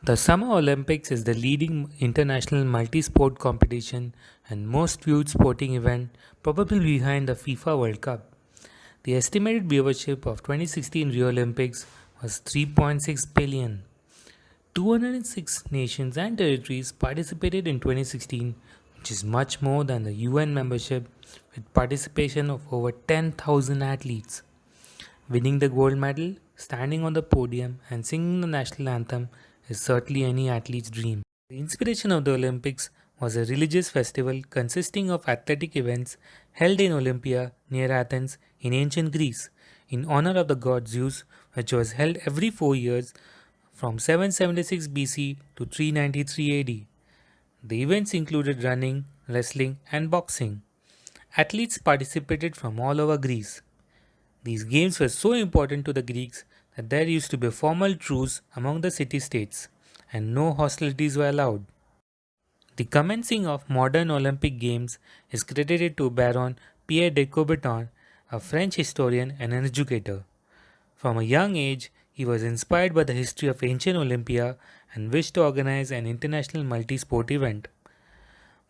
The Summer Olympics is the leading international multi-sport competition and most viewed sporting event, probably behind the FIFA World Cup. The estimated viewership of 2016 Rio Olympics was 3.6 billion. 206 nations and territories participated in 2016, which is much more than the UN membership, with participation of over 10,000 athletes. Winning the gold medal, standing on the podium, and singing the national anthem is certainly any athlete's dream. The inspiration of the Olympics was a religious festival consisting of athletic events held in Olympia near Athens in ancient Greece in honor of the god Zeus, which was held every 4 years from 776 BC to 393 AD. The events included running, wrestling, and boxing. Athletes participated from all over Greece. These games were so important to the Greeks that there used to be a formal truce among the city states, and no hostilities were allowed. The commencing of modern Olympic Games is credited to Baron Pierre de Coubertin, a French historian and an educator. From a young age, he was inspired by the history of ancient Olympia and wished to organize an international multi sport event.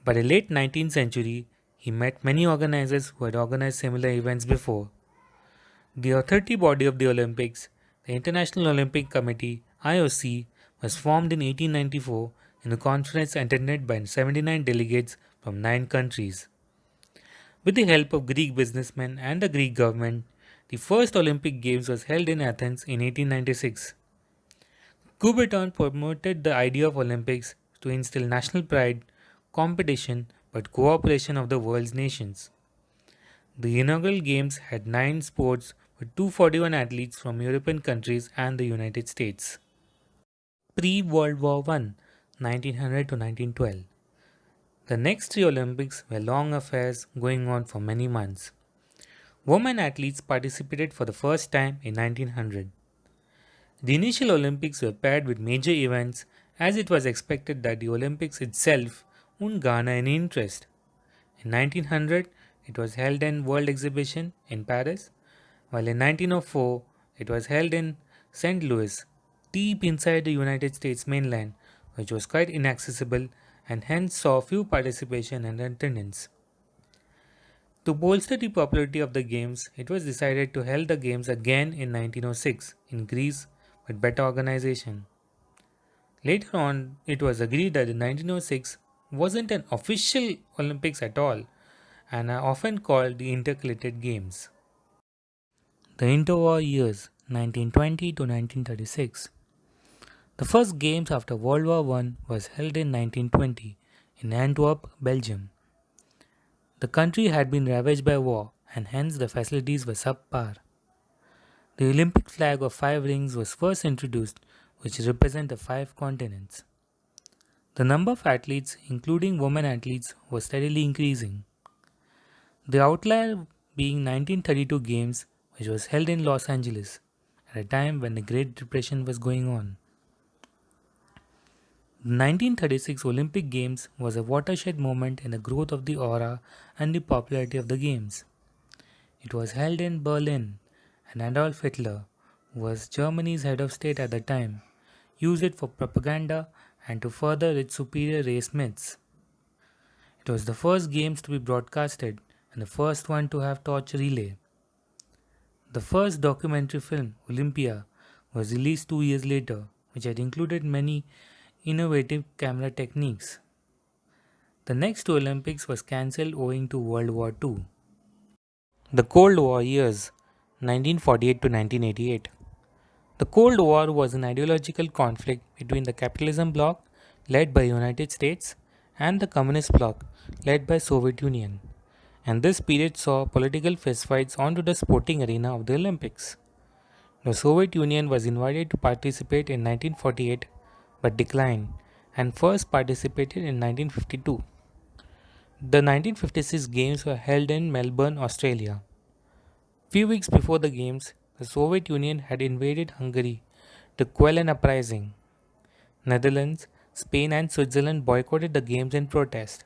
By the late 19th century, he met many organizers who had organized similar events before. The authority body of the Olympics, the International Olympic Committee (IOC), was formed in 1894 in a conference attended by 79 delegates from 9 countries. With the help of Greek businessmen and the Greek government, the first Olympic Games was held in Athens in 1896. Coubertin promoted the idea of Olympics to instill national pride, competition, but cooperation of the world's nations. The inaugural games had 9 sports with 241 athletes from European countries and the United States. Pre-World War I, 1900 to 1912. The next three Olympics were long affairs going on for many months. Women athletes participated for the first time in 1900. The initial Olympics were paired with major events as it was expected that the Olympics itself wouldn't garner any interest. In 1900, it was held in World Exhibition in Paris, while in 1904 it was held in St. Louis, deep inside the United States mainland, which was quite inaccessible and hence saw few participation and attendance. To bolster the popularity of the games, it was decided to hold the games again in 1906 in Greece with better organization. Later on, it was agreed that the 1906 wasn't an official Olympics at all and are often called the Intercalated Games. The interwar years 1920 to 1936. The first games after World War I was held in 1920 in Antwerp, Belgium. The country had been ravaged by war and hence the facilities were subpar. The Olympic flag of 5 rings was first introduced, which represent the 5 continents. The number of athletes, including women athletes, was steadily increasing. The outlier being 1932 Games, which was held in Los Angeles at a time when the Great Depression was going on. The 1936 Olympic Games was a watershed moment in the growth of the aura and the popularity of the Games. It was held in Berlin, and Adolf Hitler, who was Germany's head of state at the time, used it for propaganda and to further its superior race myths. It was the first games to be broadcasted and the first one to have torch relay. The first documentary film, Olympia, was released 2 years later, which had included many innovative camera techniques. The next two Olympics was cancelled owing to World War II. The Cold War years 1948 to 1988. The Cold War was an ideological conflict between the capitalism bloc led by United States and the communist bloc led by Soviet Union. And this period saw political fistfights onto the sporting arena of the Olympics. The Soviet Union was invited to participate in 1948 but declined and first participated in 1952. The 1956 Games were held in Melbourne, Australia. Few weeks before the Games, the Soviet Union had invaded Hungary to quell an uprising. Netherlands, Spain, and Switzerland boycotted the Games in protest.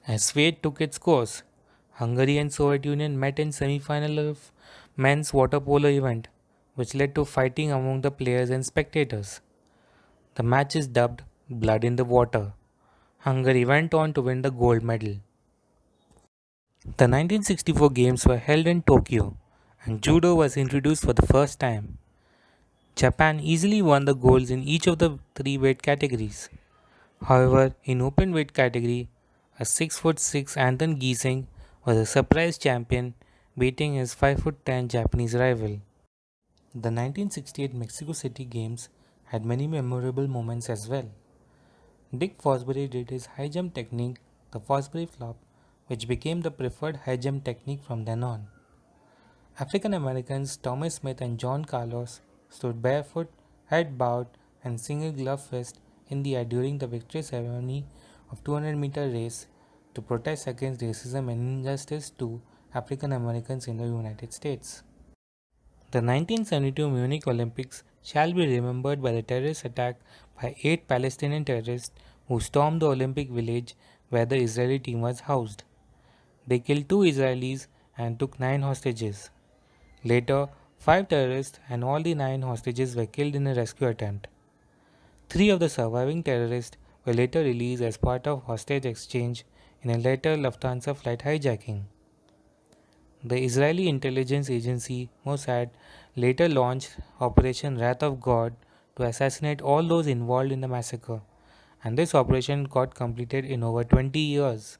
As fate took its course, Hungary and Soviet Union met in semi-final of men's water polo event, which led to fighting among the players and spectators. The match is dubbed Blood in the Water. Hungary went on to win the gold medal. The 1964 Games were held in Tokyo and judo was introduced for the first time. Japan easily won the golds in each of the three weight categories. However, in open weight category, a 6'6" Anton Giesing was a surprise champion, beating his 5'10" Japanese rival. The 1968 Mexico City Games had many memorable moments as well. Dick Fosbury did his high jump technique, the Fosbury flop, which became the preferred high jump technique from then on. African Americans Thomas Smith and John Carlos stood barefoot, head bowed, and single glove fist in the air during the victory ceremony of 200-meter race to protest against racism and injustice to African Americans in the United States. The 1972 Munich Olympics shall be remembered by the terrorist attack by 8 Palestinian terrorists who stormed the Olympic village where the Israeli team was housed. They killed 2 Israelis and took 9 hostages. Later, 5 terrorists and all the 9 hostages were killed in a rescue attempt. 3 of the surviving terrorists were later released as part of hostage exchange in a later Lufthansa flight hijacking. The Israeli intelligence agency Mossad later launched Operation Wrath of God to assassinate all those involved in the massacre, and this operation got completed in over 20 years.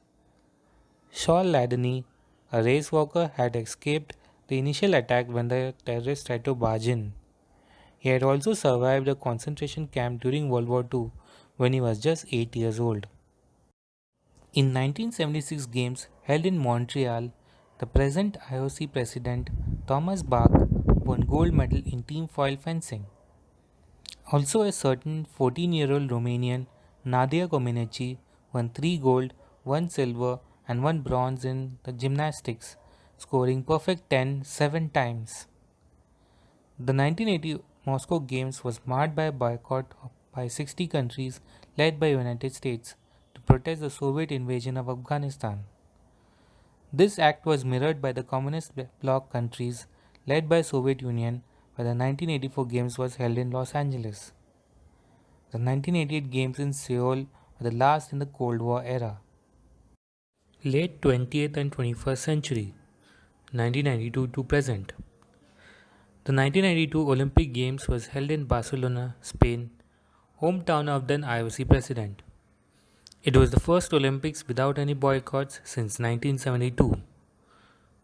Shaul Ladany, a race walker, had escaped the initial attack when the terrorists tried to barge in. He had also survived a concentration camp during World War II when he was just 8 years old. In 1976 Games held in Montreal, the present IOC president Thomas Bach won gold medal in team foil fencing. Also a certain 14-year-old Romanian Nadia Comaneci won 3 gold, 1 silver and 1 bronze in the gymnastics, scoring perfect 10 7 times. The 1980 Moscow Games was marred by a boycott by 60 countries led by United States to protest the Soviet invasion of Afghanistan. This act was mirrored by the communist bloc countries led by Soviet Union where the 1984 Games was held in Los Angeles. The 1988 Games in Seoul were the last in the Cold War era. Late 20th and 21st century, 1992 to present. The 1992 Olympic Games was held in Barcelona, Spain, hometown of then IOC president. It was the first Olympics without any boycotts since 1972.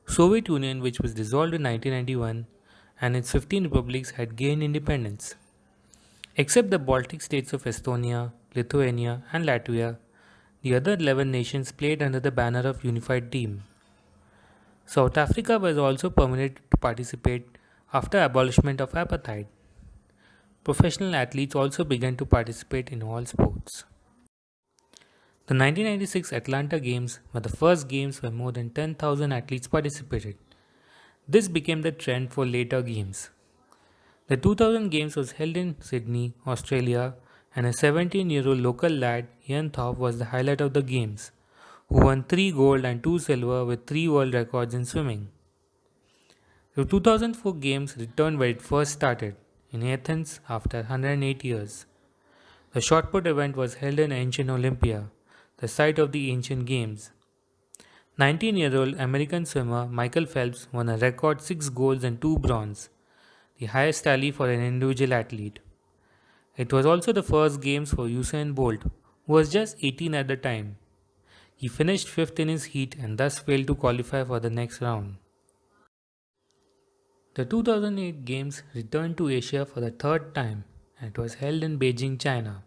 Soviet Union, which was dissolved in 1991, and its 15 republics had gained independence. Except the Baltic states of Estonia, Lithuania, and Latvia, the other 11 nations played under the banner of Unified Team. South Africa was also permitted to participate after abolishment of apartheid. Professional athletes also began to participate in all sports. The 1996 Atlanta Games were the first games where more than 10,000 athletes participated. This became the trend for later games. The 2000 Games was held in Sydney, Australia, and a 17-year-old local lad, Ian Thorpe, was the highlight of the games, who won 3 gold and 2 silver with 3 world records in swimming. The 2004 Games returned where it first started, in Athens after 108 years. The shot put event was held in ancient Olympia, the site of the ancient games. 19-year-old American swimmer Michael Phelps won a record 6 golds and 2 bronze, the highest tally for an individual athlete. It was also the first games for Usain Bolt, who was just 18 at the time. He finished 5th in his heat and thus failed to qualify for the next round. The 2008 Games returned to Asia for the third time and it was held in Beijing, China.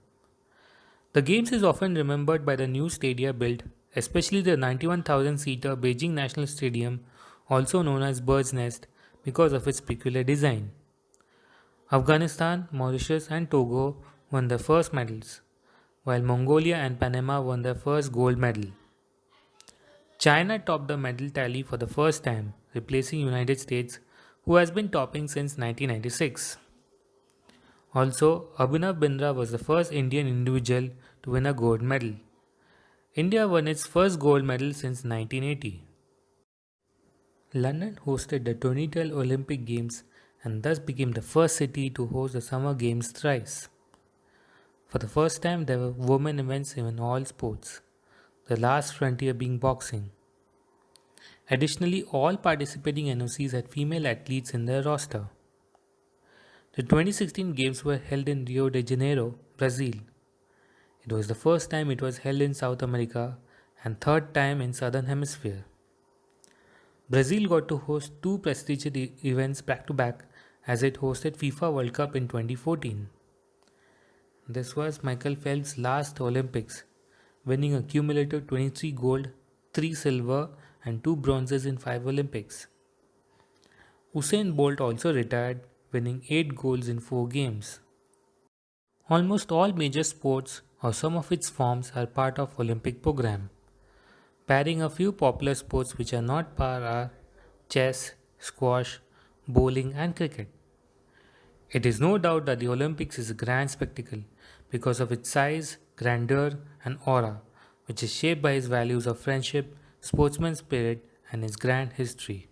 The Games is often remembered by the new stadia built, especially the 91,000-seater Beijing National Stadium, also known as Bird's Nest, because of its peculiar design. Afghanistan, Mauritius, and Togo won their first medals, while Mongolia and Panama won their first gold medal. China topped the medal tally for the first time, replacing United States, who has been topping since 1996. Also, Abhinav Bindra was the first Indian individual to win a gold medal. India won its first gold medal since 1980. London hosted the 2012 Olympic Games and thus became the first city to host the Summer Games thrice. For the first time, there were women events in all sports, the last frontier being boxing. Additionally, all participating NOCs had female athletes in their roster. The 2016 Games were held in Rio de Janeiro, Brazil. It was the first time it was held in South America and third time in Southern Hemisphere. Brazil got to host two prestigious events back to back as it hosted FIFA World Cup in 2014. This was Michael Phelps' last Olympics, winning a cumulative 23 gold, 3 silver, and 2 bronzes in 5 Olympics. Usain Bolt also retired, winning 8 golds in 4 games. Almost all major sports or some of its forms are part of Olympic program. Pairing a few popular sports which are not par are chess, squash, bowling and cricket. It is no doubt that the Olympics is a grand spectacle because of its size, grandeur and aura, which is shaped by its values of friendship, sportsman spirit and its grand history.